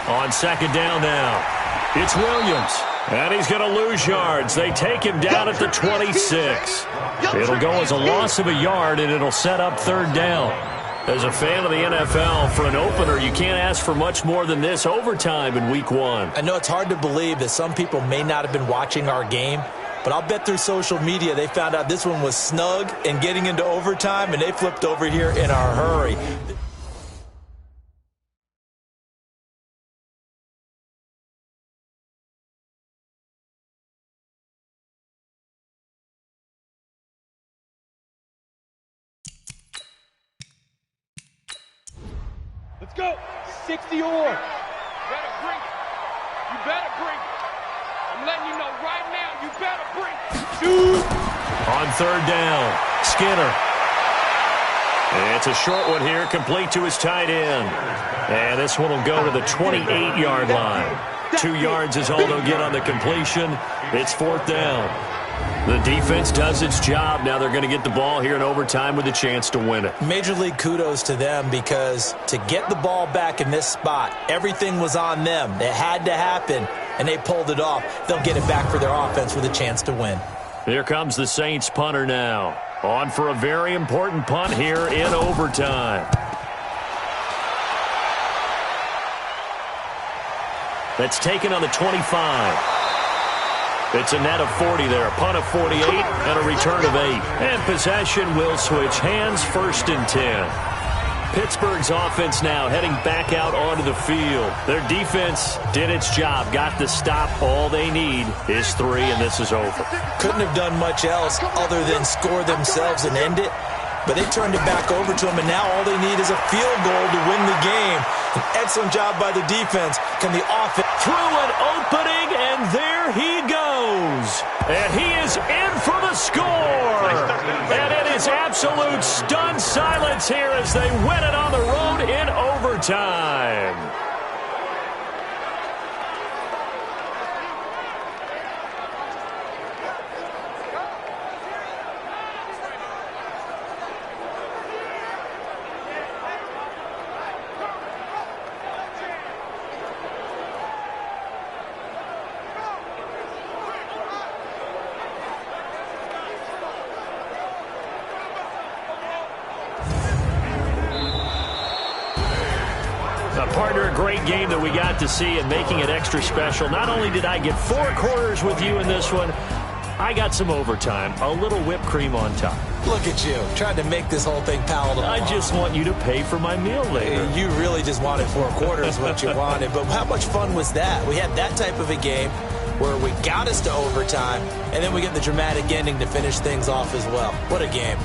On second down now, it's Williams. And he's going to lose yards. They take him down at the 26. It'll go as a loss of a yard, and it'll set up third down. As a fan of the NFL, for an opener, you can't ask for much more than this overtime in Week 1. I know it's hard to believe that some people may not have been watching our game, but I'll bet through social media they found out this one was snug and getting into overtime, and they flipped over here in a hurry. Let's go. 60 or. You better bring it. You better bring it. I'm letting you know right now, you better bring it. Shoot. On third down, Skinner. It's a short one here, complete to his tight end. And this one will go to the 28-yard line. 2 yards is all they'll get on the completion. It's fourth down. The defense does its job. Now they're going to get the ball here in overtime with a chance to win it. Major league kudos to them, because to get the ball back in this spot, everything was on them. It had to happen, and they pulled it off. They'll get it back for their offense with a chance to win. Here comes the Saints punter now. On for a very important punt here in overtime. That's taken on the 25. It's a net of 40 there, a punt of 48, and a return of 8. And possession will switch hands, first and 10. Pittsburgh's offense now heading back out onto the field. Their defense did its job, got the stop. All they need is 3, and this is over. Couldn't have done much else other than score themselves and end it. But they turned it back over to them, and now all they need is a field goal to win the game. An excellent job by the defense. Can the offense through an opening, and there he goes. And he is in for the score. And it is absolute stunned silence here as they win it on the road in overtime. Partner, a great game that we got to see and making it extra special. Not only did I get 4 quarters with you in this one, I got some overtime, a little whipped cream on top. Look at you, trying to make this whole thing palatable. I just want you to pay for my meal later. You really just wanted 4 quarters what you wanted, but how much fun was that? We had that type of a game where we got us to overtime, and then we get the dramatic ending to finish things off as well. What a game.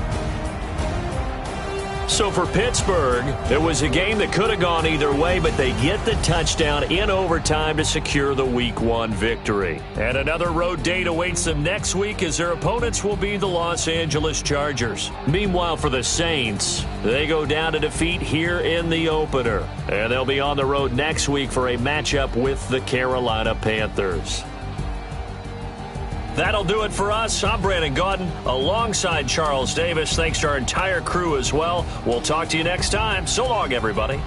So for Pittsburgh, it was a game that could have gone either way, but they get the touchdown in overtime to secure the Week 1 victory. And another road date awaits them next week as their opponents will be the Los Angeles Chargers. Meanwhile, for the Saints, they go down to defeat here in the opener. And they'll be on the road next week for a matchup with the Carolina Panthers. That'll do it for us. I'm Brandon Gaudin alongside Charles Davis. Thanks to our entire crew as well. We'll talk to you next time. So long, everybody.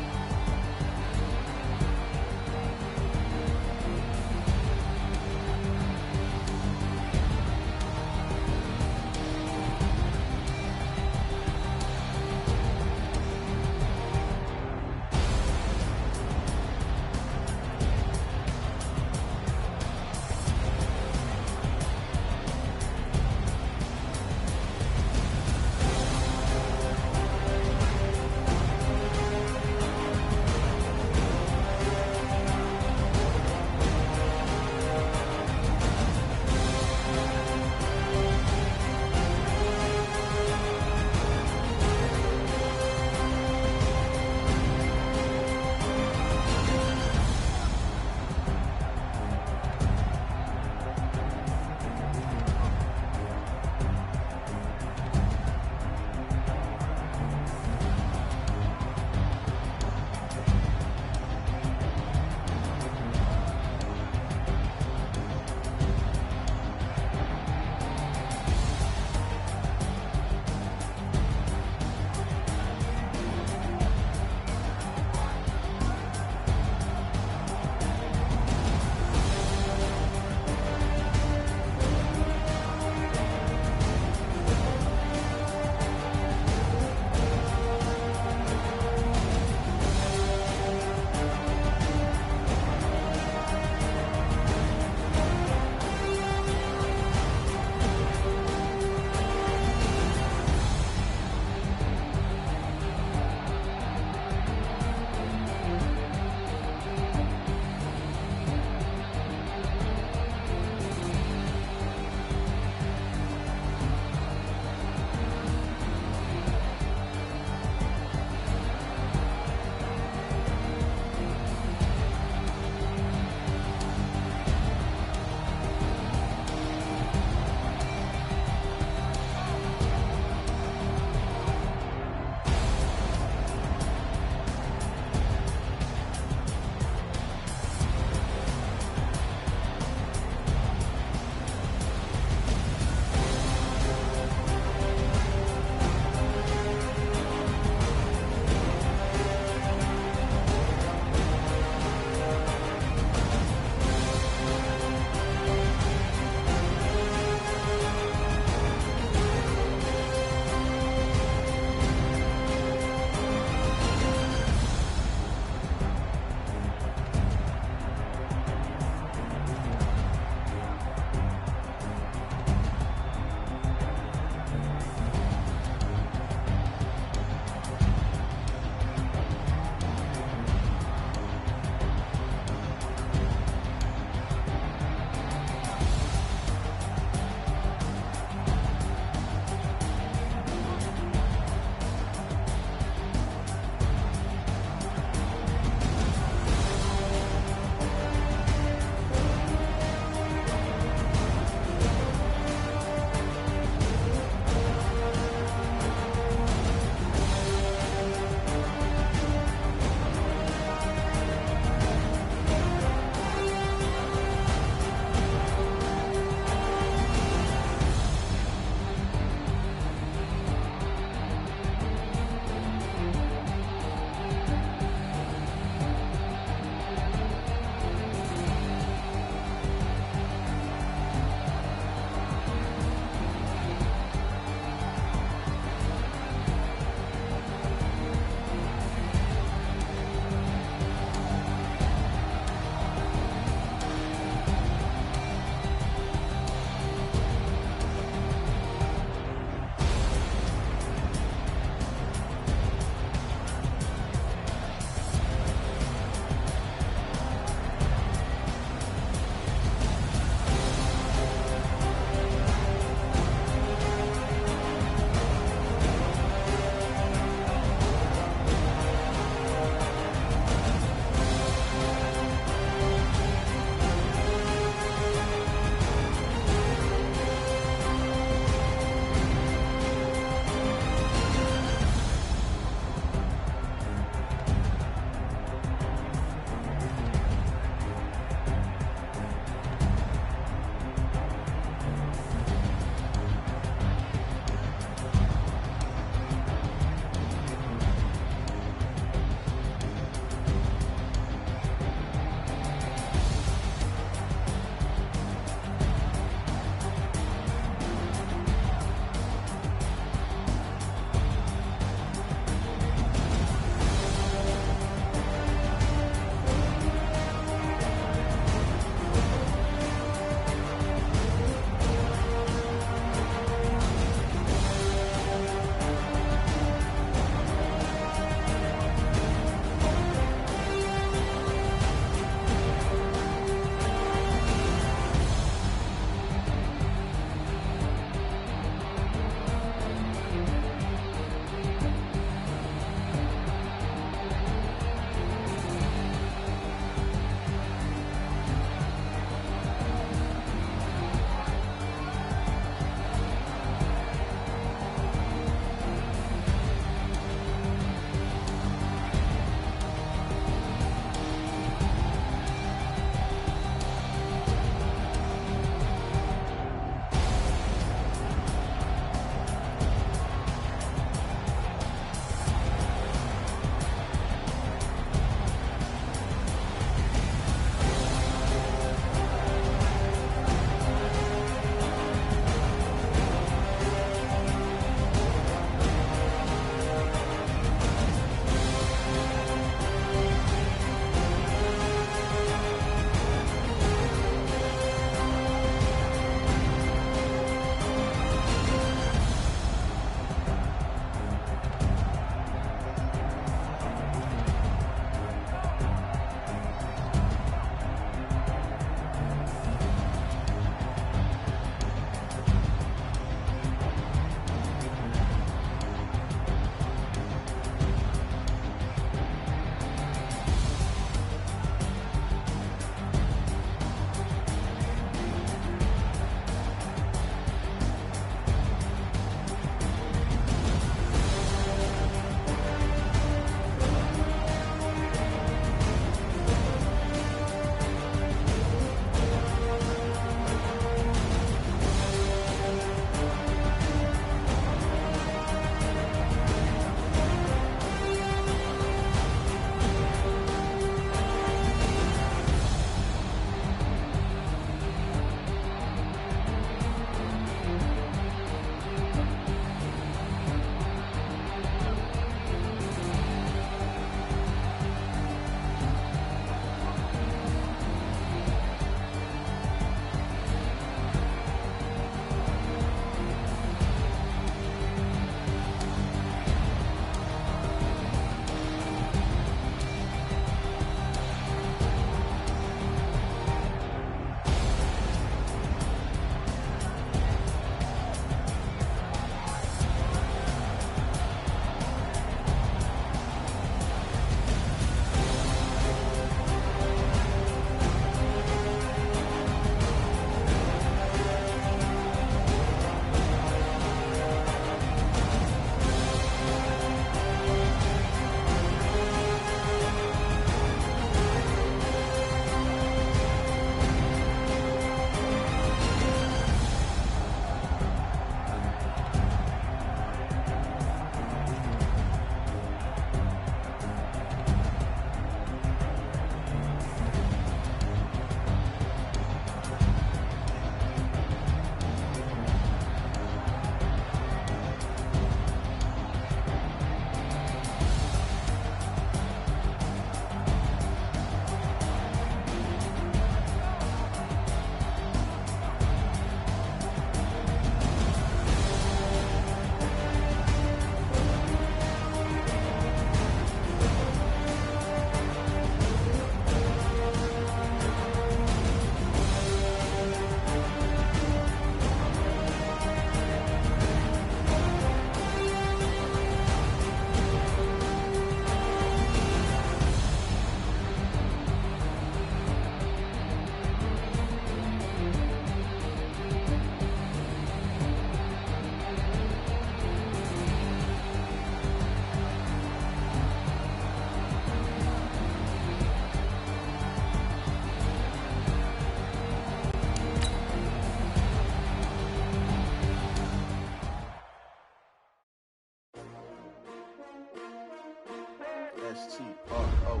S-T-R-O.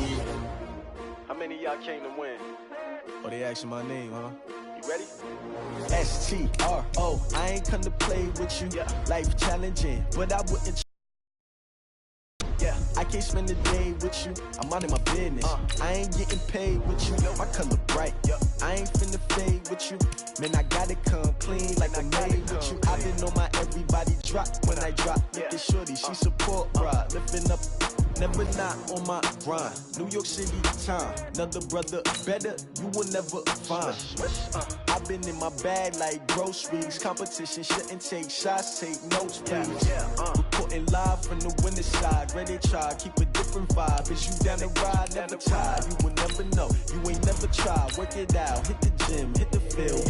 Yeah. How many of y'all came to win? Oh, they asking my name, huh? You ready? S-T-R-O. I ain't come to play with you. Yeah. Life challenging, but I wouldn't. Yeah, I can't spend a day with you. I'm out of my business. I ain't getting paid with you. My color bright. I ain't finna fade with you. Man, I gotta come clean like I made with you. I've been on my everybody drop when I drop. Look at shorty, she support ride. Lifting up, never not on my grind. New York City time. Another brother better, you will never find. I've been in my bag like groceries. Competition shouldn't take shots, take notes, please. Reporting live from the winning side. Ready to try, keep a different vibe. Is you down the ride, never tired. You will never know, you ain't never tried. Work it out, hit the gym, hit the field.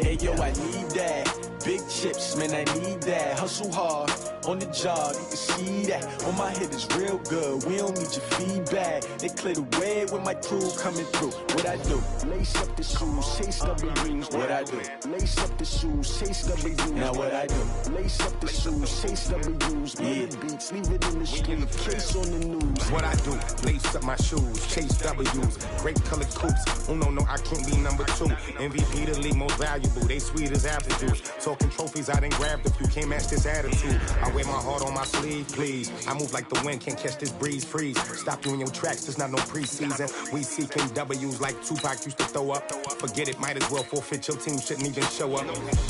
Hey yo, I need that. Big chips, man, I need that. Hustle hard, on the job, you can see that. On my head is real good, we don't need your feedback. They clear the way with my crew coming through. What I do? Lace up the shoes, chase W's. What I do? Lace up the shoes, chase W's. Now what I do? Lace up the shoes, chase W's. Bring the beats, leave it in the street, case on the news. What I do? Lace up my shoes, chase W's. Great colored coops. Oh no, I can't be number 2. MVP the league most valuable. They sweet as apple juice. Talking trophies, I done grabbed a few. Can't match this attitude. I wear my heart on my sleeve, please. I move like the wind, can't catch this breeze, freeze. Stop you in your tracks, there's not no preseason. We seeking W's like Tupac used to throw up. Forget it, might as well forfeit. Your team shouldn't even show up.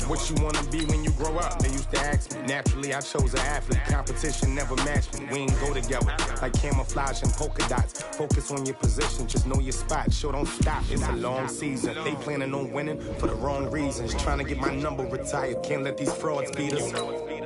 What you wanna be when you grow up? They used to ask me. Naturally, I chose an athlete. Competition never matched me. We ain't go together like camouflage and polka dots. Focus on your position, just know your spot. Sure, don't stop. It's a long season. They planning on winning for the wrong reasons. Trying to get my number retired. Can't let these frauds beat us.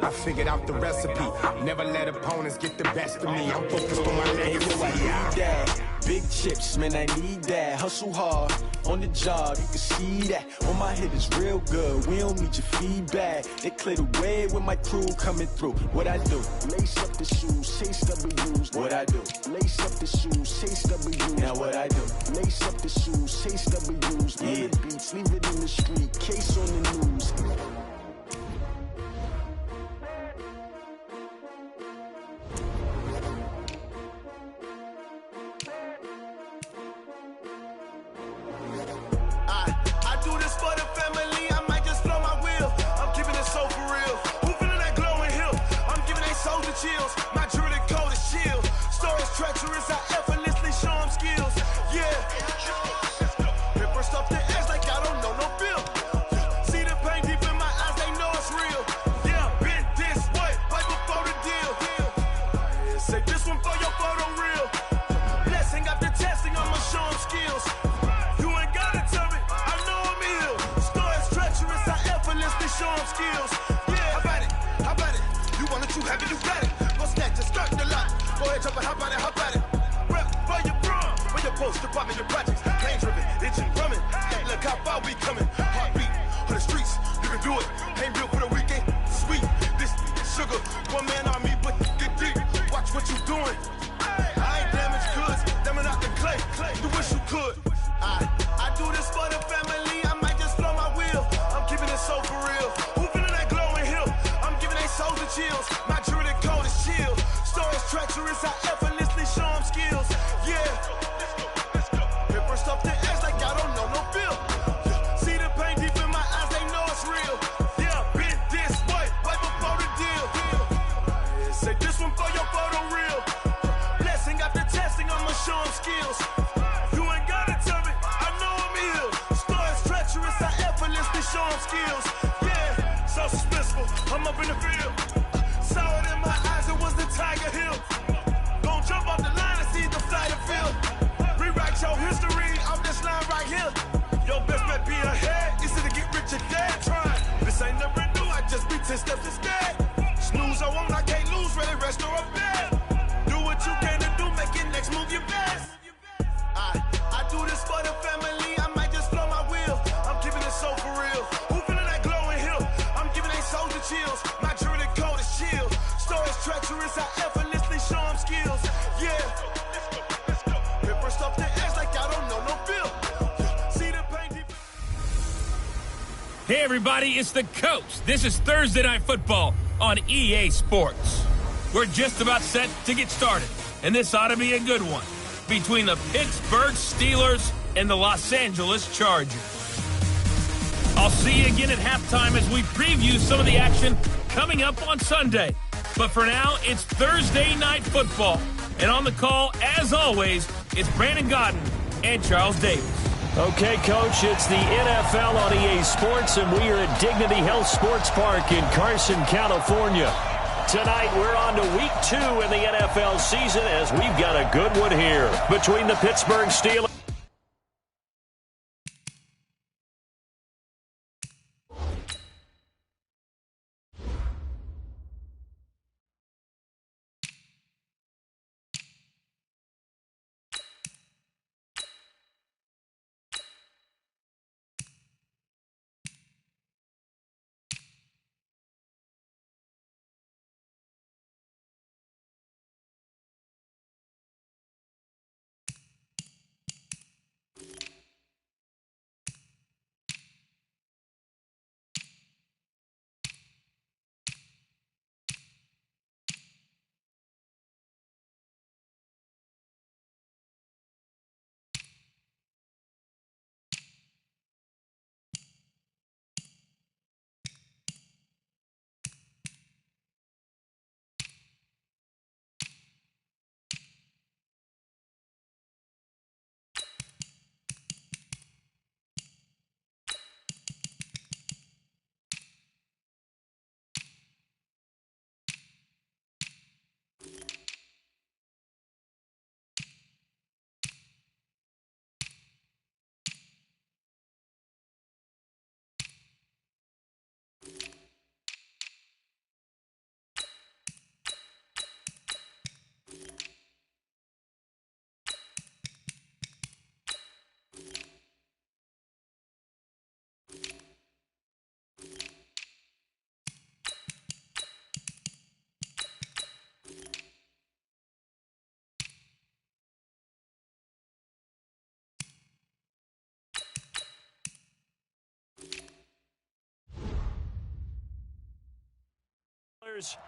I figured out the recipe. Never let opponents get the best of me. I'm focused on my legacy. I need that. Big chips, man, I need that. Hustle hard, on the job, you can see that. On my head is real good, we don't need your feedback. They clear the way with my crew coming through. What I do? Lace up the shoes, chase W's. What I do? Lace up the shoes, chase W's. Now what I do? Lace up the shoes, chase W's. Bring the beats, leave it in the street, case on the news. Chills. My jewelry coat is chill. Stories treacherous, I effortlessly show them skills. Yeah. Paper stuff the edge like I don't know no bill. See the pain deep in my eyes, they know it's real. Yeah, been this way, right before the deal. Say this one for your photo reel. Blessing after testing, I'ma show them skills. You ain't gotta tell me, I know I'm ill. Stories treacherous, I effortlessly show them skills. Yeah, how about it? You want it, you have it, you got it. Go ahead, jump and hop at it. Rep for your brum, for your post, department, your projects. Pain driven, itching, drumming. Hey, look how far we coming. Heartbeat on the streets, you can do it. Ain't built for the weekend. Sweet, this sugar, one man army, but get deep. Watch what you doing. I ain't damaged goods, damn out the clay. You wish you could. I do this for the family. I might just blow my wheel. I'm keeping it so for real. Who feeling that glowing hill? I'm giving they souls the chills. My jewelry coat is chill. Stories treacherous, I effortlessly show them skills. Yeah. Paper stuff the edge like I don't know no bill. See the pain deep in my eyes, they know it's real. Yeah, been this way, right before the deal. Say this one for your photo reel. Blessing after testing, I'ma show them skills. You ain't gotta tell me, I know I'm ill. Stories treacherous, I effortlessly show them skills. Yeah, so suspenseful, I'm up in the field. Saw it in my eyes, it was the Tiger Hill. Don't jump off the line and see the flight of field. Rewrite your history off this line right here. Your best bet be ahead, easy to get rich or dead. Trying, this ain't never new, I just be 10 steps instead. Snooze, I won't, I can't lose, ready, rest or a bed. Do what you can to do, make your next move your best. I do this for the family, I might just blow my wheel. I'm keeping it so for real. Who feeling that glowing hill? I'm giving they souls the chills. My jewelry coat is chill. Stories treacherous, I effortlessly show them skills. Yeah. Paper stuff the edge like I don't know no bill. See the pain deep. Hey everybody, it's the Coach. This is Thursday Night Football on EA Sports. We're just about set to get started, and this ought to be a good one between the Pittsburgh Steelers and the Los Angeles Chargers. I'll see you again at halftime as we preview some of the action coming up on Sunday. But for now, it's Thursday Night Football. And on the call, as always, it's Brandon Godden and Charles Davis. Okay, Coach, it's the NFL on EA Sports, and we are at Dignity Health Sports Park in Carson, California. Tonight, we're on to Week 2 in the NFL season as we've got a good one here between the Pittsburgh Steelers.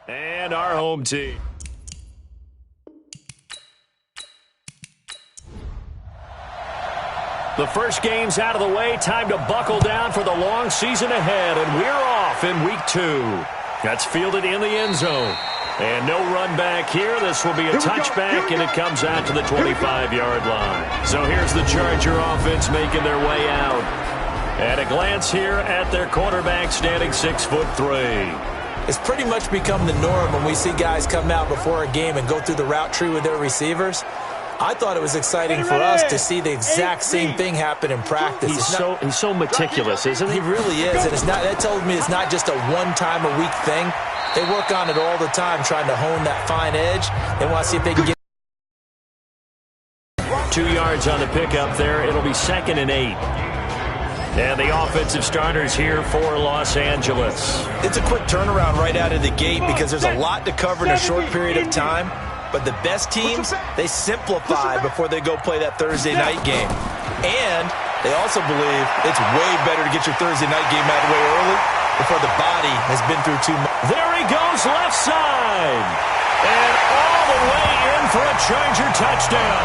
And our home team. The first game's out of the way. Time to buckle down for the long season ahead. And we're off in Week 2. That's fielded in the end zone. And no run back here. This will be a touchback, and it comes out to the 25-yard line. So here's the Charger offense making their way out. At a glance here at their quarterback, standing 6'3". It's pretty much become the norm when we see guys come out before a game and go through the route tree with their receivers. I thought it was exciting for us to see the exact same thing happen in practice. He's so meticulous, isn't he? He really is, and that tells me it's not just a one-time-a-week thing. They work on it all the time, trying to hone that fine edge. They want to see if they can get 2 yards on the pickup there. It'll be 2nd and 8. And the offensive starters here for Los Angeles. It's a quick turnaround right out of the gate because there's a lot to cover in a short period of time. But the best teams, they simplify before they go play that Thursday night game. And they also believe it's way better to get your Thursday night game out of the way early before the body has been through too much. There he goes, left side. And all the way in for a Charger touchdown.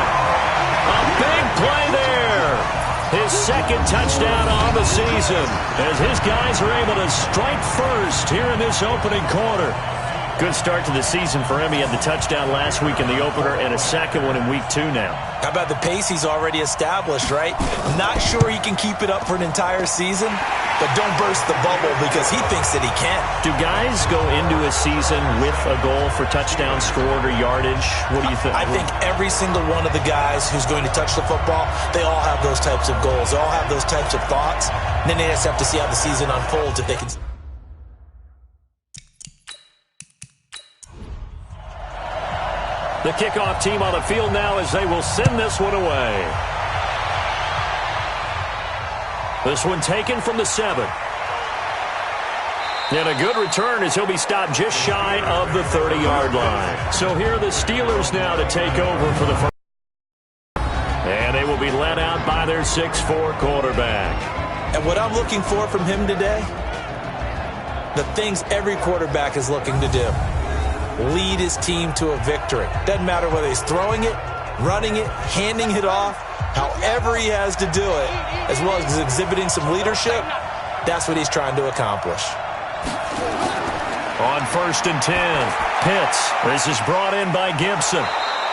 A big play there. His second touchdown on the season as his guys are able to strike first here in this opening quarter. Good start to the season for him. He had the touchdown last week in the opener and a second one in Week 2 now. How about the pace he's already established, right? Not sure he can keep it up for an entire season, but don't burst the bubble because he thinks that he can. Do guys go into a season with a goal for touchdown scored or yardage? What do you think? I think every single one of the guys who's going to touch the football, they all have those types of goals. They all have those types of thoughts. And then they just have to see how the season unfolds if they can. The kickoff team on the field now as they will send this one away. This one taken from the 7. And a good return as he'll be stopped just shy of the 30-yard line. So here are the Steelers now to take over for the first. And they will be led out by their 6'4" quarterback. And what I'm looking for from him today, the things every quarterback is looking to do. lead his team to a victory. Doesn't matter whether he's throwing it, running it, handing it off, however he has to do it, as well as exhibiting some leadership, that's what he's trying to accomplish. On 1st and 10, Pitts. This is brought in by Gibson.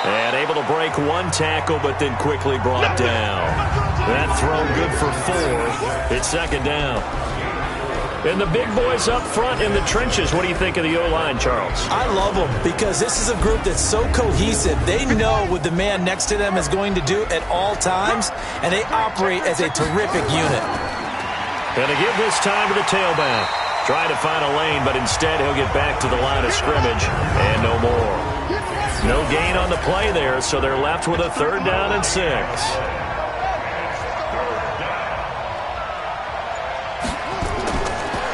And able to break one tackle, but then quickly brought down. That throw good for 4. It's 2nd down. And the big boys up front in the trenches. What do you think of the O-line, Charles? I love them because this is a group that's so cohesive. They know what the man next to them is going to do at all times, and they operate as a terrific unit. Going to give this time to the tailback. Trying to find a lane, but instead he'll get back to the line of scrimmage and no more. No gain on the play there, so they're left with a 3rd down and 6.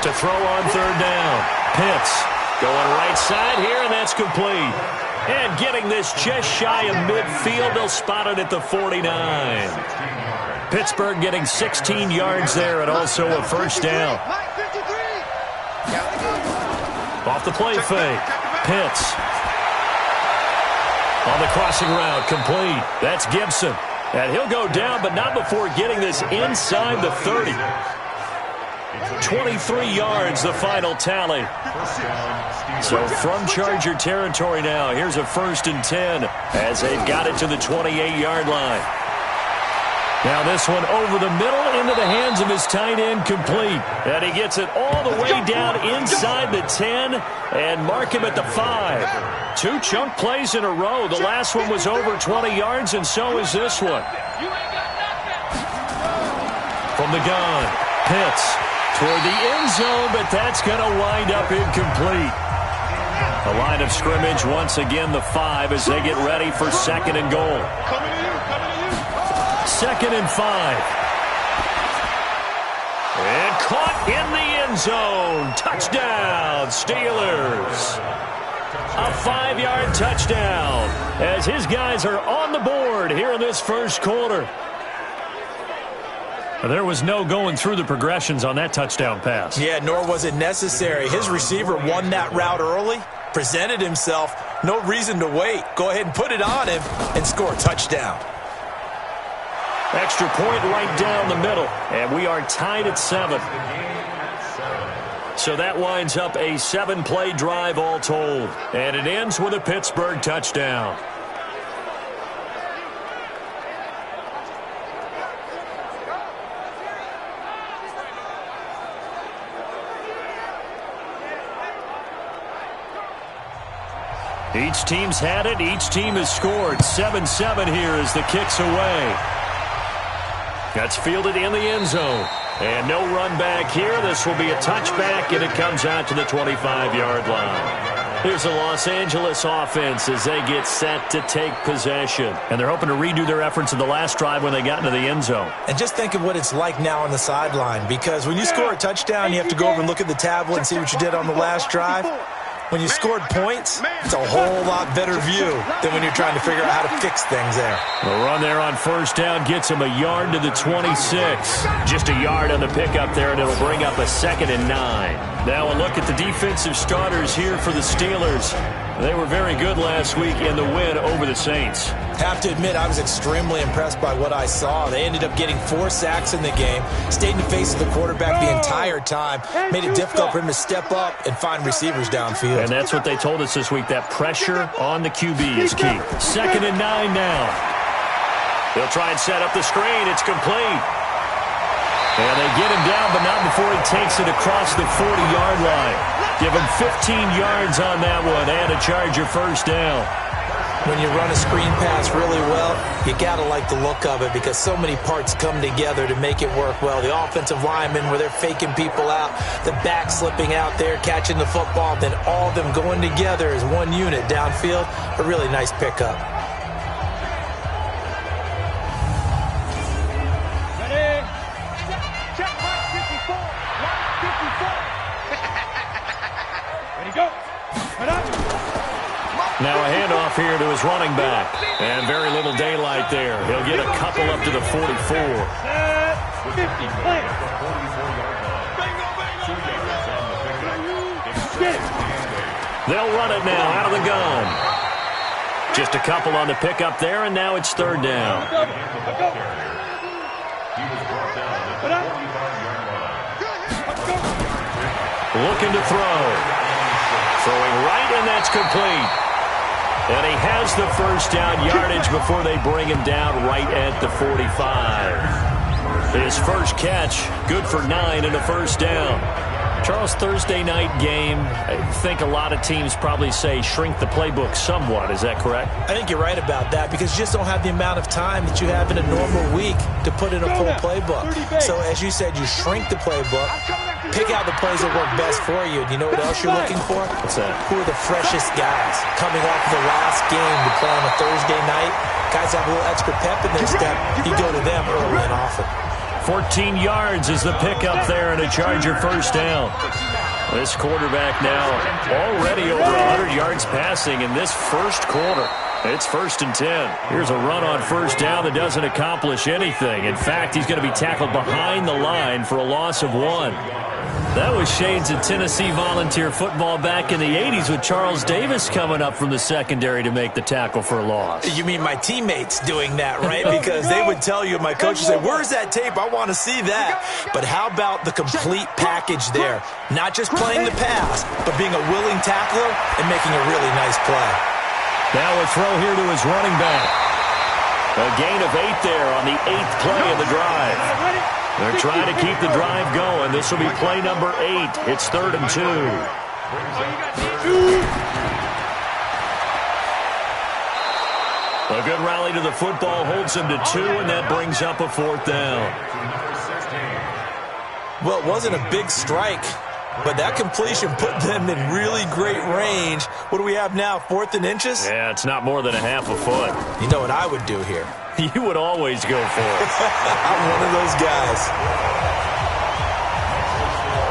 To throw on 3rd down. Pitts going right side here, and that's complete. And getting this just shy of midfield, they'll spot it at the 49. Pittsburgh getting 16 yards there and also a 1st down. Off the play fake. Pitts. On the crossing route, complete. That's Gibson. And he'll go down, but not before getting this inside the 30. 23 yards, the final tally. So from Charger territory now, here's a 1st and 10 as they've got it to the 28-yard line. Now this one over the middle into the hands of his tight end, complete. And he gets it all the way down inside the 10 and mark him at the 5. 2 chunk plays in a row. The last one was over 20 yards, and so is this one. From the gun, Pitts toward the end zone, but that's going to wind up incomplete. The line of scrimmage once again the 5 as they get ready for 2nd and goal. 2nd and 5. And caught in the end zone. Touchdown, Steelers. A 5-yard touchdown as his guys are on the board here in this 1st quarter. There was no going through the progressions on that touchdown pass. Yeah, nor was it necessary. His receiver won that route early, presented himself. No reason to wait. Go ahead and put it on him and score a touchdown. Extra point right down the middle, and we are tied at 7. So that winds up a 7-play drive all told, and it ends with a Pittsburgh touchdown. Each team's had it. Each team has scored. 7-7 here as the kick's away. That's fielded in the end zone. And no run back here. This will be a touchback, and it comes out to the 25-yard line. Here's the Los Angeles offense as they get set to take possession. And they're hoping to redo their efforts in the last drive when they got into the end zone. And just think of what it's like now on the sideline, because when you score a touchdown, you have to go over and look at the tablet and see what you did on the last drive. When you scored points, it's a whole lot better view than when you're trying to figure out how to fix things there. The run there on 1st down gets him a yard to the 26. Just a yard on the pickup there, and it'll bring up a 2nd and 9. Now a look at the defensive starters here for the Steelers. They were very good last week in the win over the Saints. Have to admit, I was extremely impressed by what I saw. They ended up getting 4 sacks in the game, stayed in the face of the quarterback the entire time, made it difficult for him to step up and find receivers downfield. And that's what they told us this week, that pressure on the QB is key. 2nd and 9 now. They'll try and set up the screen. It's complete. And they get him down, but not before he takes it across the 40-yard line. Give him 15 yards on that one and a Charger 1st down. When you run a screen pass really well, you got to like the look of it because so many parts come together to make it work well. The offensive linemen, where they're faking people out, the back slipping out there, catching the football, then all of them going together as one unit downfield. A really nice pickup. Ready? Check mark 54. Line 54. Ready, go. Head up. Now a handoff here to his running back. And very little daylight there. He'll get a couple up to the 44. 50, play. Get it. They'll run it now out of the gun. Just a couple on the pickup there, and now it's third down. Looking to throw. Throwing right, and that's complete. And he has the first down yardage before they bring him down right at the 45. His first catch, good for 9 and a first down. Charles, Thursday night game, I think a lot of teams probably say shrink the playbook somewhat. Is that correct? I think you're right about that because you just don't have the amount of time that you have in a normal week to put in a full playbook. So as you said, you shrink the playbook, pick out the plays that work best for you. And you know what else you're looking for? What's that? Who are the freshest guys coming off the last game to play on a Thursday night? Guys have a little extra pep in their step. You go to them early and often. 14 yards is the pickup there and a Charger first down. This quarterback now already over 100 yards passing in this first quarter. It's 1st and 10. Here's a run on first down that doesn't accomplish anything. In fact, he's going to be tackled behind the line for a loss of 1. That was shades of Tennessee Volunteer football back in the 80s with Charles Davis coming up from the secondary to make the tackle for a loss. You mean my teammates doing that, right? Because they would tell you, my coach would say, where's that tape? I want to see that. But how about the complete package there? Not just playing the pass, but being a willing tackler and making a really nice play. Now a throw here to his running back. A gain of 8 there on the 8th play of the drive. They're trying to keep the drive going. This will be play number 8. It's 3rd and 2. A good rally to the football holds him to 2, and that brings up a 4th down. Well, it wasn't a big strike, but that completion put them in really great range. What do we have now, 4th and inches? Yeah, it's not more than a half a foot. You know what I would do here? You would always go for it. I'm one of those guys.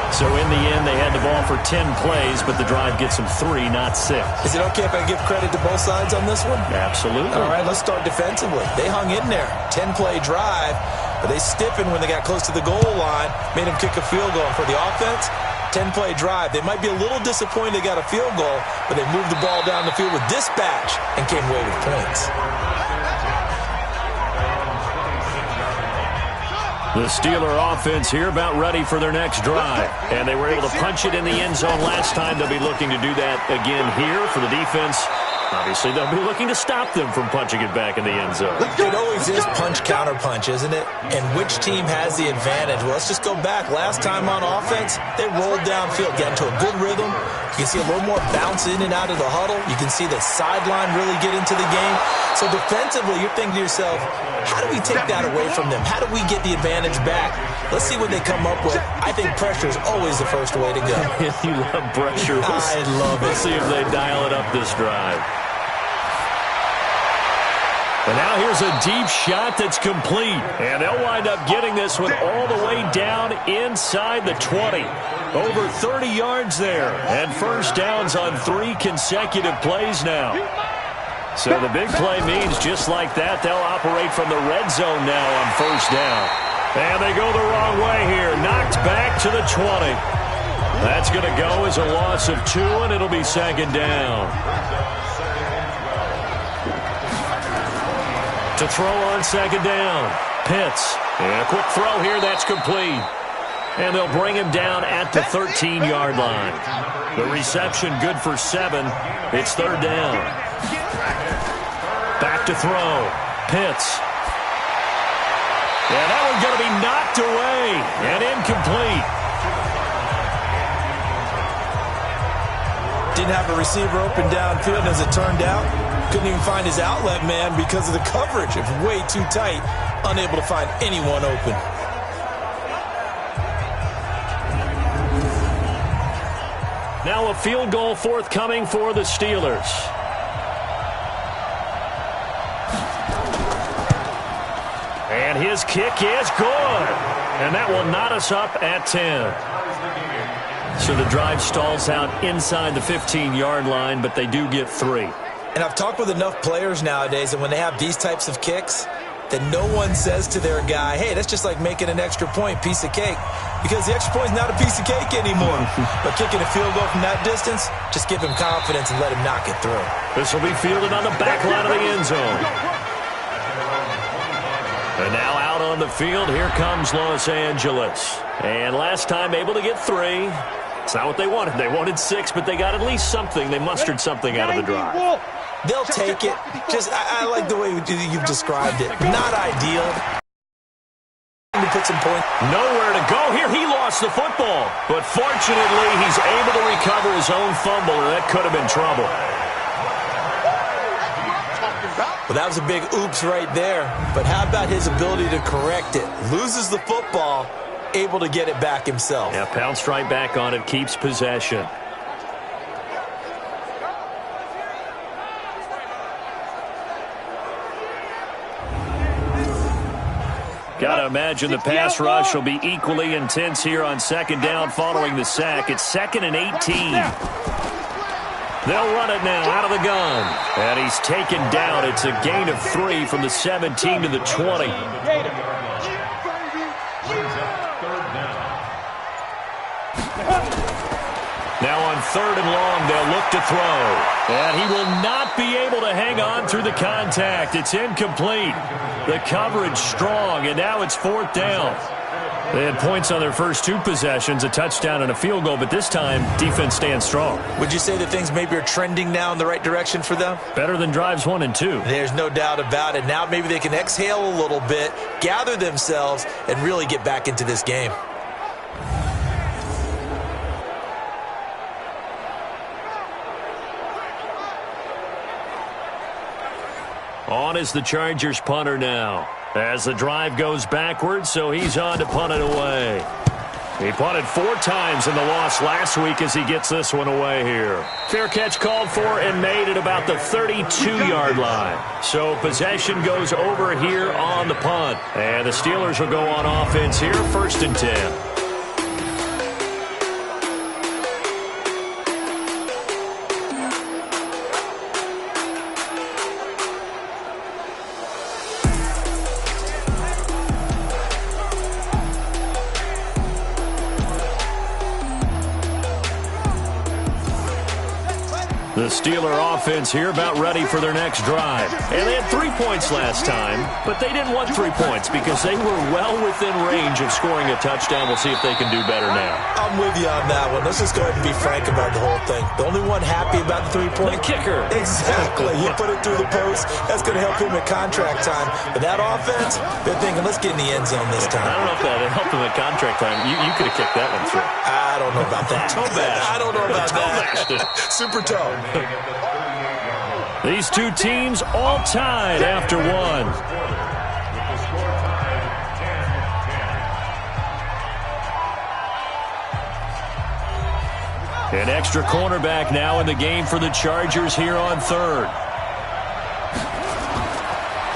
So in the end, they had the ball for 10 plays, but the drive gets them 3, not 6. Is it okay if I give credit to both sides on this one? Absolutely. All right, let's start defensively. They hung in there. 10-play drive, but they stiffened when they got close to the goal line, made them kick a field goal. And for the offense, 10-play drive. They might be a little disappointed they got a field goal, but they moved the ball down the field with dispatch and came away with points. The Steeler offense here about ready for their next drive. And they were able to punch it in the end zone last time. They'll be looking to do that again here for the defense. Obviously, they'll be looking to stop them from punching it back in the end zone. It always is punch-counter-punch, isn't it? And which team has the advantage? Well, let's just go back. Last time on offense, they rolled downfield, got into a good rhythm. You can see a little more bounce in and out of the huddle. You can see the sideline really get into the game. So defensively, you're thinking to yourself, how do we take that away from them? How do we get the advantage back? Let's see what they come up with. I think pressure is always the first way to go. You love pressure. I love it. We'll see if they dial it up this drive. And now here's a deep shot that's complete. And they'll wind up getting this one all the way down inside the 20. Over 30 yards there. And first downs on 3 consecutive plays now. So the big play means just like that, they'll operate from the red zone now on first down. And they go the wrong way here. Knocked back to the 20. That's going to go as a loss of 2, and it'll be 2nd down. To throw on 2nd down. Pitts. And a quick throw here. That's complete. And they'll bring him down at the 13-yard line. The reception good for 7. It's 3rd down. Back to throw. Pitts. And that one's going to be knocked away and incomplete. Didn't have a receiver open downfield, as it turned out. Couldn't even find his outlet man because of the coverage. It's way too tight. Unable to find anyone open. Now a field goal forthcoming for the Steelers. And his kick is good. And that will knot us up at 10. So the drive stalls out inside the 15-yard line, but they do get 3. And I've talked with enough players nowadays that when they have these types of kicks, that no one says to their guy, hey, that's just like making an extra point, piece of cake. Because the extra point is not a piece of cake anymore. But kicking a field goal from that distance, just give him confidence and let him knock it through. This will be fielded on the back line of the end zone. And now out on the field, here comes Los Angeles. And last time able to get 3. It's not what they wanted. They wanted 6, but they got at least something. They mustered something out of the drive. They'll take it. I like the way you've described it. Not ideal. To put some points. Nowhere to go here. He lost the football. But fortunately, he's able to recover his own fumble, or that could have been trouble. Well, that was a big oops right there. But how about his ability to correct it? Loses the football, able to get it back himself. Yeah, pounced right back on it, keeps possession. Got to imagine the pass rush will be equally intense here on second down following the sack. It's 2nd and 18. They'll run it now out of the gun. And he's taken down. It's a gain of 3 from the 17 to the 20. Now on 3rd and long, they'll look to throw. And he will not be able to hang on through the contact. It's incomplete. The coverage strong, and now it's 4th down. They had points on their first 2 possessions, a touchdown and a field goal, but this time, defense stands strong. Would you say that things maybe are trending now in the right direction for them? Better than drives 1 and 2. There's no doubt about it. Now maybe they can exhale a little bit, gather themselves, and really get back into this game. On is the Chargers punter now. As the drive goes backwards, so he's on to punt it away. He punted 4 times in the loss last week as he gets this one away here. Fair catch called for and made at about the 32-yard line. So possession goes over here on the punt. And the Steelers will go on offense here, 1st and 10. The Steeler offense here about ready for their next drive. And they had 3 points last time, but they didn't want 3 points because they were well within range of scoring a touchdown. We'll see if they can do better now. I'm with you on that one. Let's just go ahead and be frank about the whole thing. The only one happy about the 3-point? The kicker. Exactly. He put it through the post. That's going to help him at contract time. But that offense, they're thinking, let's get in the end zone this time. I don't know if that helped him at contract time. You could have kicked that one through. I don't know about that. Toe bash. I don't know about that. Super toe. These 2 teams all tied after 1. An extra cornerback now in the game for the Chargers here on 3rd.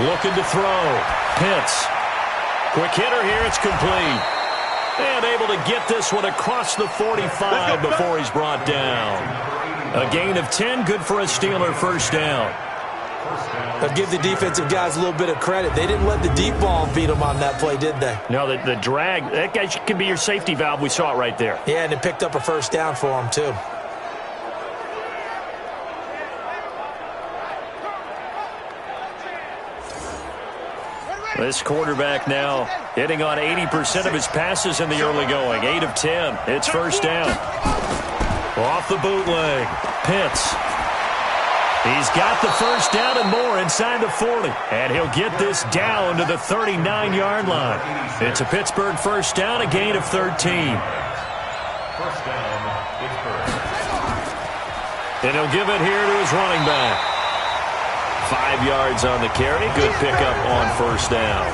Looking to throw. Pitts. Quick hitter here. It's complete. And able to get this one across the 45 before he's brought down. A gain of 10, good for a Steeler 1st down. But give the defensive guys a little bit of credit. They didn't let the deep ball beat them on that play, did they? No, the drag, that guy can be your safety valve. We saw it right there. Yeah, and it picked up a 1st down for them, too. This quarterback now hitting on 80% of his passes in the early going. 8 of 10. It's 1st down. Off the bootleg. Pitts. He's got the 1st down and more inside the 40. And he'll get this down to the 39-yard line. It's a Pittsburgh 1st down, a gain of 13. 1st down, Pittsburgh. And he'll give it here to his running back. 5 yards on the carry. Good pickup on 1st down.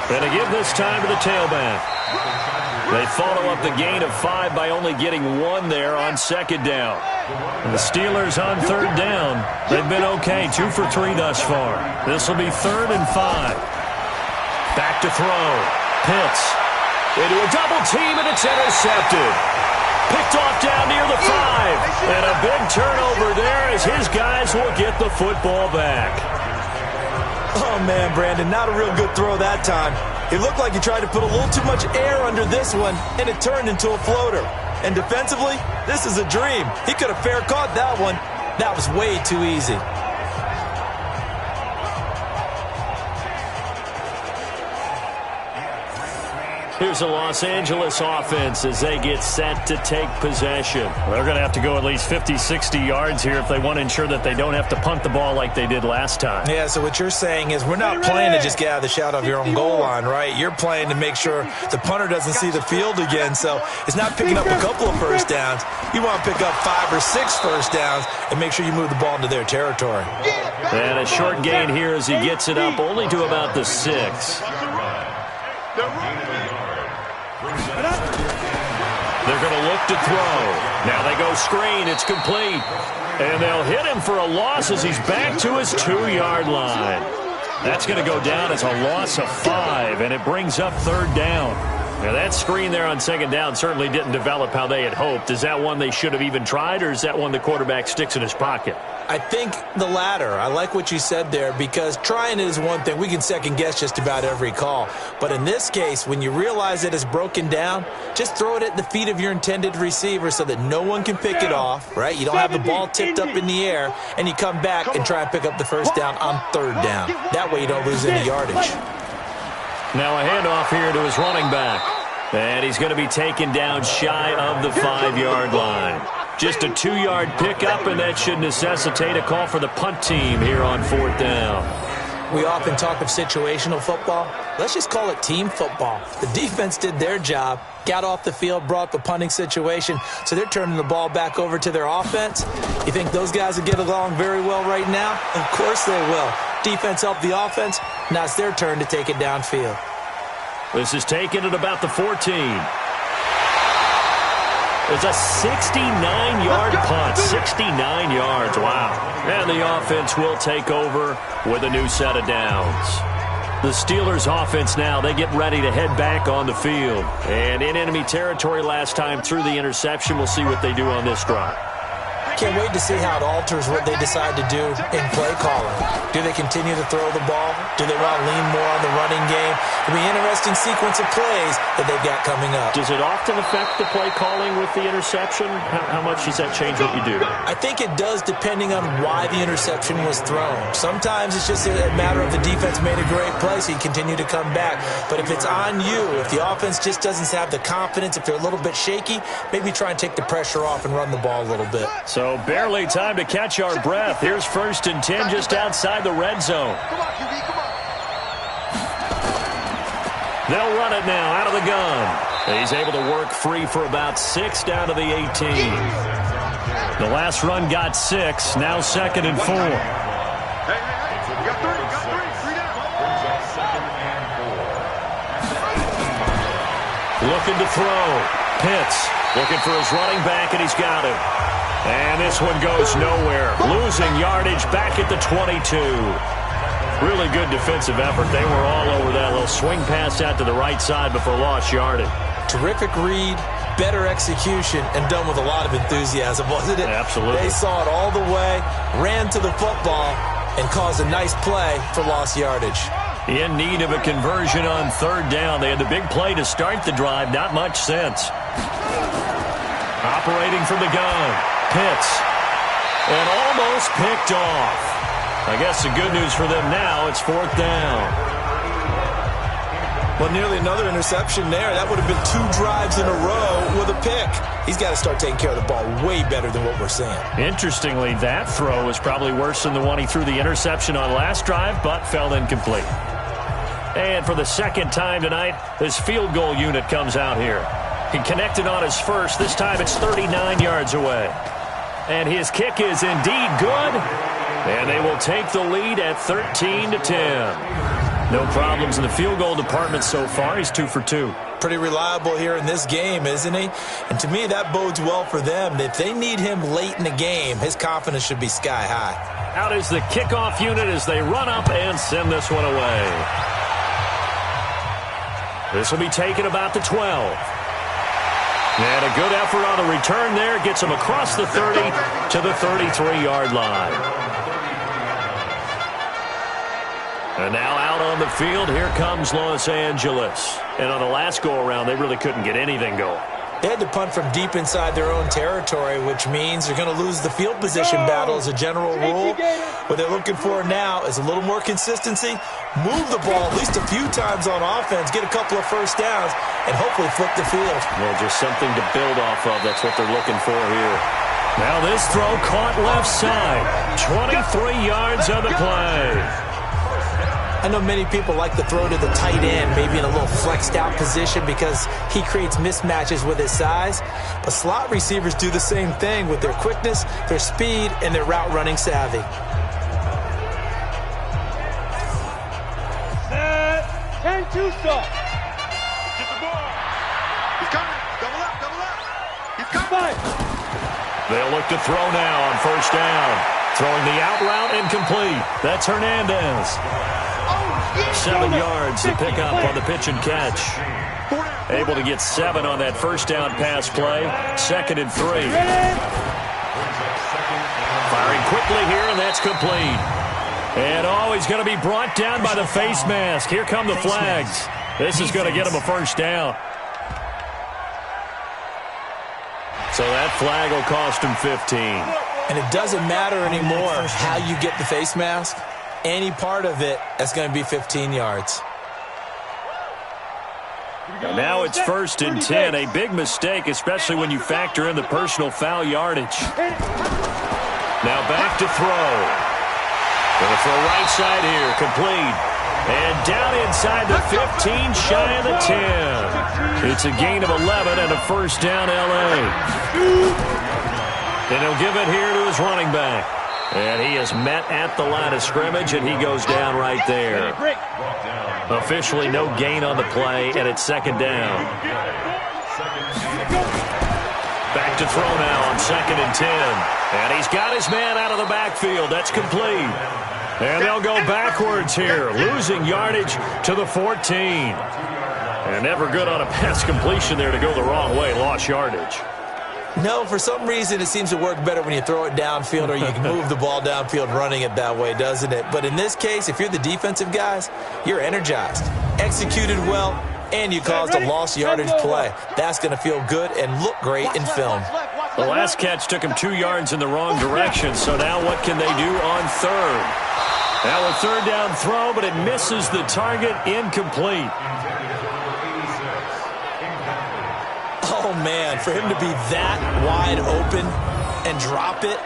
And to give this time to the tailback. They follow up the gain of 5 by only getting 1 there on 2nd down. And the Steelers on 3rd down. They've been okay, 2 for 3 thus far. This will be 3rd and 5. Back to throw. Pitts into a double team, and it's intercepted. Picked off down near the 5. And a big turnover there as his guys will get the football back. Oh, man, Brandon, not a real good throw that time. It looked like he tried to put a little too much air under this one, and it turned into a floater. And defensively, this is a dream. He could have fair caught that one. That was way too easy. Here's the Los Angeles offense as they get set to take possession. They're going to have to go at least 50, 60 yards here if they want to ensure that they don't have to punt the ball like they did last time. Yeah, so what you're saying is we're not playing to just get out of the shadow of your own goal line, right? You're playing to make sure the punter doesn't see the field again. So it's not picking up a couple of first downs. You want to pick up 5 or 6 first downs and make sure you move the ball into their territory. And a short gain here as he gets it up only to about the 6. They're going to look to throw. Now they go screen. It's complete. And they'll hit him for a loss as he's back to his 2-yard line. That's going to go down as a loss of 5, and it brings up 3rd down. Now that screen there on 2nd down certainly didn't develop how they had hoped. Is that one they should have even tried, or is that one the quarterback sticks in his pocket? I think the latter. I like what you said there because trying it is one thing. We can second guess just about every call. But in this case, when you realize it is broken down, just throw it at the feet of your intended receiver so that no one can pick it off, right? You don't have the ball tipped up in the air, and you come back and try and pick up the first down on 3rd down. That way you don't lose any yardage. Now a handoff here to his running back. And he's going to be taken down shy of the 5-yard line. Just a 2-yard pickup, and that should necessitate a call for the punt team here on 4th down. We often talk of situational football. Let's just call it team football. The defense did their job, got off the field, brought up a punting situation, so they're turning the ball back over to their offense. You think those guys will get along very well right now? Of course they will. Defense helped the offense. Now it's their turn to take it downfield. This is taken at about the 14. It's a 69-yard punt. 69 yards. Wow. And the offense will take over with a new set of downs. The Steelers offense now, they get ready to head back on the field. And in enemy territory last time through the interception. We'll see what they do on this drive. Can't wait to see how it alters what they decide to do in play calling. Do they continue to throw the ball? Do they want to lean more on the running game? It'll be an interesting sequence of plays that they've got coming up. Does it often affect the play calling with the interception? How much does that change what you do? I think it does depending on why the interception was thrown. Sometimes it's just a matter of the defense made a great play, so you continue to come back. But if it's on you, if the offense just doesn't have the confidence, if they're a little bit shaky, maybe try and take the pressure off and run the ball a little bit. So barely time to catch our breath. Here's 1st and 10 just outside the red zone. They'll run it now out of the gun. He's able to work free for about 6 down to the 18. The last run got 6. Now 2nd and 4. Looking to throw. Pitts looking for his running back, and he's got him. And this one goes nowhere. Losing yardage back at the 22. Really good defensive effort. They were all over that little swing pass out to the right side before lost yardage. Terrific read, better execution, and done with a lot of enthusiasm, wasn't it? Absolutely. They saw it all the way, ran to the football, and caused a nice play for lost yardage. In need of a conversion on 3rd down. They had the big play to start the drive. Not much sense. Operating from the gun. Pitts. And almost picked off. I guess the good news for them now, it's 4th down. Well, nearly another interception there. That would have been 2 drives in a row with a pick. He's got to start taking care of the ball way better than what we're seeing. Interestingly, that throw was probably worse than the one he threw the interception on last drive, but fell incomplete. And for the 2nd time tonight, this field goal unit comes out here. He connected on his first. This time it's 39 yards away. And his kick is indeed good. And they will take the lead at 13-10. No problems in the field goal department so far. He's 2 for 2. Pretty reliable here in this game, isn't he? And to me, that bodes well for them. If they need him late in the game, his confidence should be sky high. Out is the kickoff unit as they run up and send this one away. This will be taken about the 12. And a good effort on the return there. Gets him across the 30 to the 33-yard line. And now out on the field, here comes Los Angeles. And on the last go-around, they really couldn't get anything going. They had to punt from deep inside their own territory, which means they're going to lose the field position battle as a general rule. What they're looking for now is a little more consistency, move the ball at least a few times on offense, get a couple of first downs, and hopefully flip the field. Well, just something to build off of. That's what they're looking for here. Now this throw caught left side. 23 yards on the play. I know many people like to throw to the tight end, maybe in a little flexed out position because he creates mismatches with his size. But slot receivers do the same thing with their quickness, their speed, and their route running savvy. Set 10-2 stop. Get the ball. He's coming. Double up. He's coming. They'll look to throw now on first down. Throwing the out route incomplete. That's Hernandez. 7 yards to pick up on the pitch and catch. Able to get 7 on that first down pass play. 2nd and 3. Firing quickly here, and that's complete. And he's going to be brought down by the face mask. Here come the flags. This is going to get him a first down. So that flag will cost him 15. And it doesn't matter anymore how you get the face mask. Any part of it, that's going to be 15 yards. And now it's 1st and 10. A big mistake, especially when you factor in the personal foul yardage. Now back to throw. Going to throw right side here, complete. And down inside the 15, shy of the 10. It's a gain of 11 and a first down, L.A. And he'll give it here to his running back. And he is met at the line of scrimmage, and he goes down right there. Officially no gain on the play, and it's 2nd down. Back to throw now on 2nd and 10. And he's got his man out of the backfield. That's complete. And they'll go backwards here, losing yardage to the 14. And never good on a pass completion there to go the wrong way. Lost yardage. No, for some reason it seems to work better when you throw it downfield or you can move the ball downfield running it that way, doesn't it? But in this case, if you're the defensive guys, you're energized, executed well, and you caused a lost yardage play. That's going to feel good and look great in film. The last catch took him 2 yards in the wrong direction, so now what can they do on 3rd? Now a 3rd down throw, but it misses the target, incomplete. Oh, man, for him to be that wide open and drop it.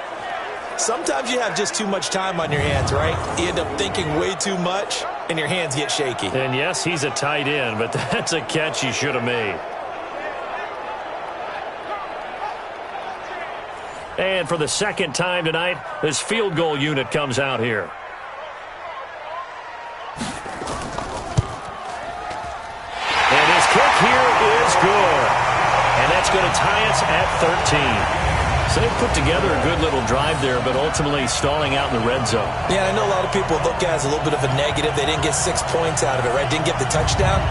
Sometimes you have just too much time on your hands, right? You end up thinking way too much, and your hands get shaky. And, yes, he's a tight end, but that's a catch he should have made. And for the 2nd time tonight, this field goal unit comes out here. And his kick here is good. And that's going to tie us at 13. So they put together a good little drive there, but ultimately stalling out in the red zone. Yeah, I know a lot of people look at it as a little bit of a negative. They didn't get 6 points out of it, right? Didn't get the touchdown.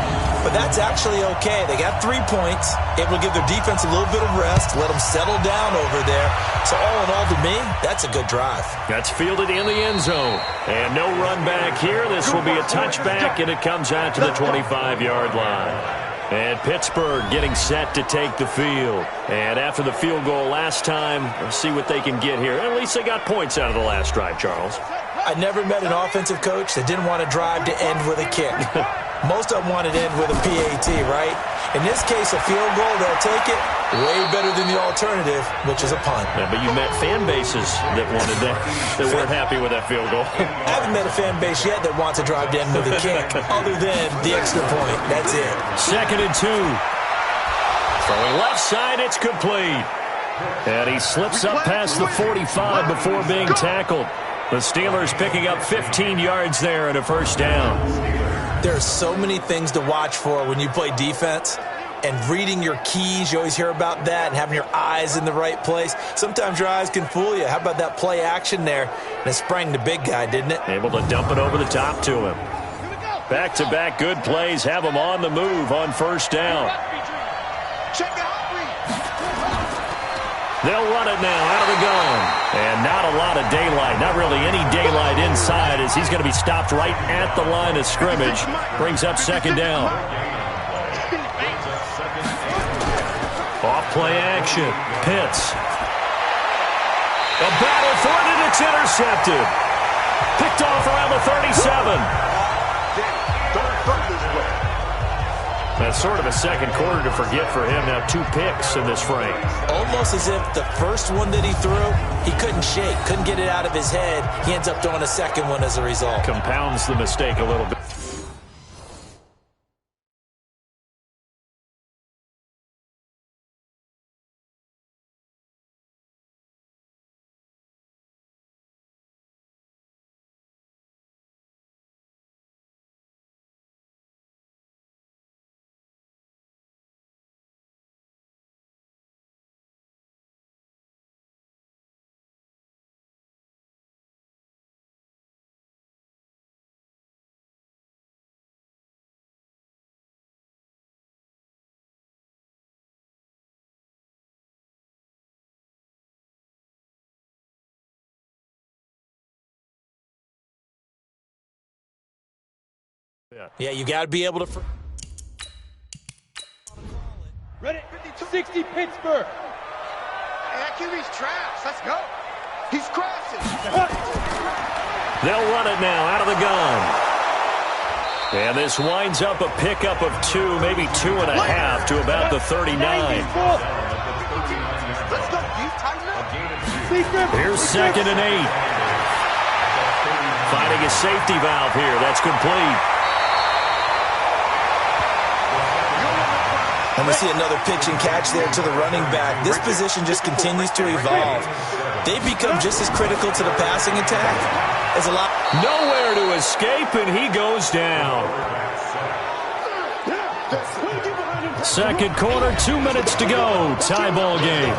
But that's actually okay. They got 3 points. It will give their defense a little bit of rest, let them settle down over there. So all in all, to me, that's a good drive. That's fielded in the end zone. And no run back here. This will be a touchback, and it comes out to the 25-yard line. And Pittsburgh getting set to take the field. And after the field goal last time, let's see what they can get here. At least they got points out of the last drive, Charles. I never met an offensive coach that didn't want to drive to end with a kick. Most of them wanted to end with a PAT, right? In this case, a field goal, they'll take it. Way better than the alternative, which is a punt. Yeah, but you met fan bases that wanted that, that weren't happy with that field goal. I haven't met a fan base yet that wants to drive to end with a kick, other than the extra point. That's it. 2nd and 2. Throwing left side, it's complete. And he slips up past the 45 before being tackled. The Steelers picking up 15 yards there and a first down. There are so many things to watch for when you play defense. And reading your keys, you always hear about that, and having your eyes in the right place. Sometimes your eyes can fool you. How about that play action there? And it sprang the big guy, didn't it? Able to dump it over the top to him. Back-to-back good plays have him on the move on first down. They'll run it now out of the gun. And not a lot of daylight, not really any daylight inside, as he's going to be stopped right at the line of scrimmage. Brings up second down. Off play action. Pitts. A battle for it, and it's intercepted. Picked off around the 37. That's sort of a second quarter to forget for him. Now 2 picks in this frame. Almost as if the first one that he threw, he couldn't shake, couldn't get it out of his head. He ends up throwing a second one as a result. Compounds the mistake a little bit. Yeah, you got to be able to... Ready? 60 Pittsburgh. Hey, that QB's trash. Let's go. He's crashing. They'll run it now out of the gun. And this winds up a pickup of 2, maybe 2.5 to about the 39. Let's go. Here's second and 8. Finding a safety valve here. That's complete. And we see another pitch and catch there to the running back. This position just continues to evolve. They've become just as critical to the passing attack as a lot. Nowhere to escape, and he goes down. Second quarter, 2 minutes to go. Tie ball game.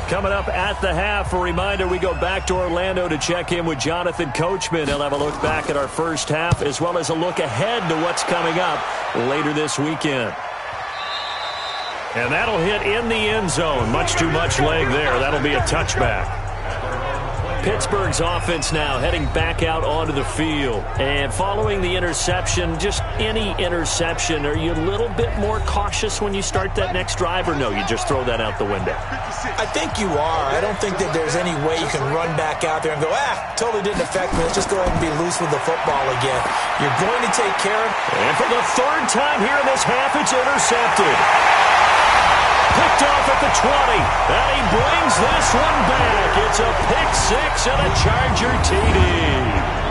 Coming up at the half, a reminder, we go back to Orlando to check in with Jonathan Coachman. He'll have a look back at our first half, as well as a look ahead to what's coming up later this weekend. And that'll hit in the end zone. Much too much leg there. That'll be a touchback. Pittsburgh's offense now heading back out onto the field. And following the interception, just any interception, are you a little bit more cautious when you start that next drive, or no, you just throw that out the window? I think you are. I don't think that there's any way you can run back out there and go, totally didn't affect me. Let's just go ahead and be loose with the football again. You're going to take care of... And for the third time here in this half, it's intercepted. Picked off at the 20, and he brings this one back. It's a pick 6 and a Charger TD.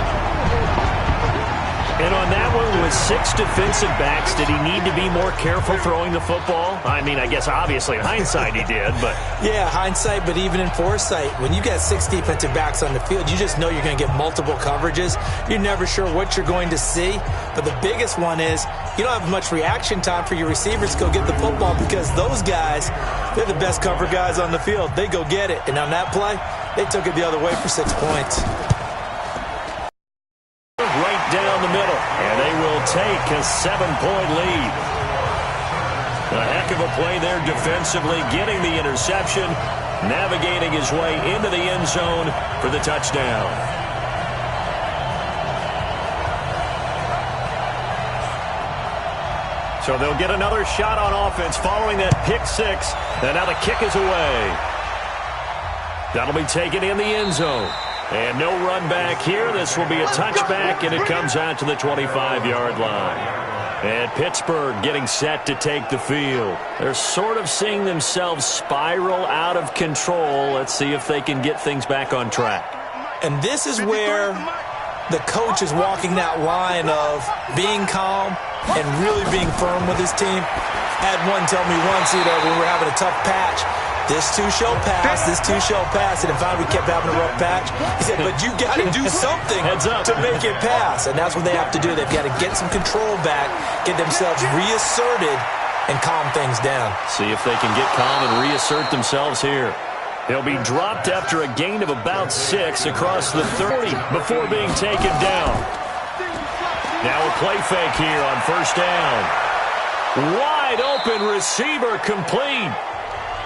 And on that one, with 6 defensive backs, did he need to be more careful throwing the football? I mean, I guess obviously in hindsight he did, but... Yeah, hindsight, but even in foresight, when you got 6 defensive backs on the field, you just know you're going to get multiple coverages. You're never sure what you're going to see. But the biggest one is you don't have much reaction time for your receivers to go get the football, because those guys, they're the best cover guys on the field. They go get it. And on that play, they took it the other way for 6 points. Right down the middle, and they will take a 7-point lead. A heck of a play there defensively, getting the interception, navigating his way into the end zone for the touchdown. So they'll get another shot on offense following that pick 6, and now the kick is away. That'll be taken in the end zone. And no run back here. This will be a touchback, and it comes out to the 25-yard line. And Pittsburgh getting set to take the field. They're sort of seeing themselves spiral out of control. Let's see if they can get things back on track. And this is where the coach is walking that line of being calm and really being firm with his team. Had one tell me once, when we were having a tough patch, this too shall pass, this too shall pass. And finally we kept having a rough patch. He said, but you got to do something to make it pass. And that's what they have to do. They've got to get some control back, get themselves reasserted, and calm things down. See if they can get calm and reassert themselves here. They'll be dropped after a gain of about 6 across the 30 before being taken down. Now a play fake here on first down. Wide wide open receiver complete.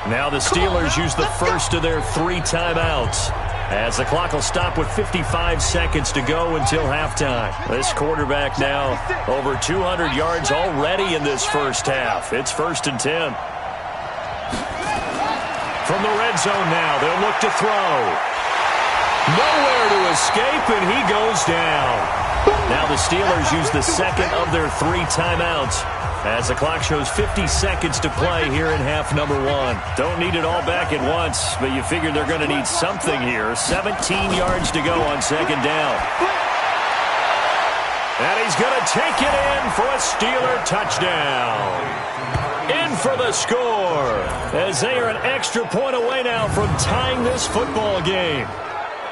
Now the Steelers use the first of their 3 timeouts, as the clock will stop with 55 seconds to go until halftime. This quarterback now over 200 yards already in this first half. It's 1st and 10. From the red zone now, they'll look to throw. Nowhere to escape, and he goes down. Now the Steelers use the second of their 3 timeouts, as the clock shows 50 seconds to play here in half number 1. Don't need it all back at once, but you figure they're going to need something here. 17 yards to go on 2nd down. And he's going to take it in for a Steeler touchdown. In for the score, as they are an extra point away now from tying this football game.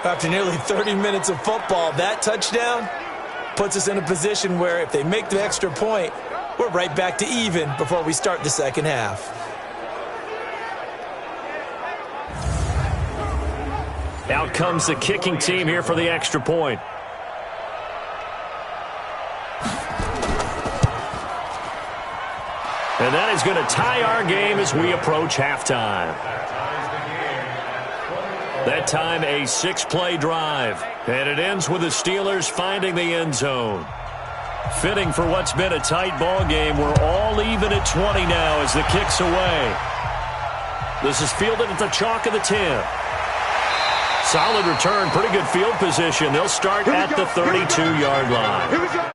After nearly 30 minutes of football, that touchdown puts us in a position where if they make the extra point, we're right back to even before we start the second half. Out comes the kicking team here for the extra point. And that is going to tie our game as we approach halftime. That time a 6-play drive. And it ends with the Steelers finding the end zone. Fitting for what's been a tight ball game. We're all even at 20 now as the kick's away. This is fielded at the chalk of the 10. Solid return, pretty good field position. They'll start at the 32-yard line.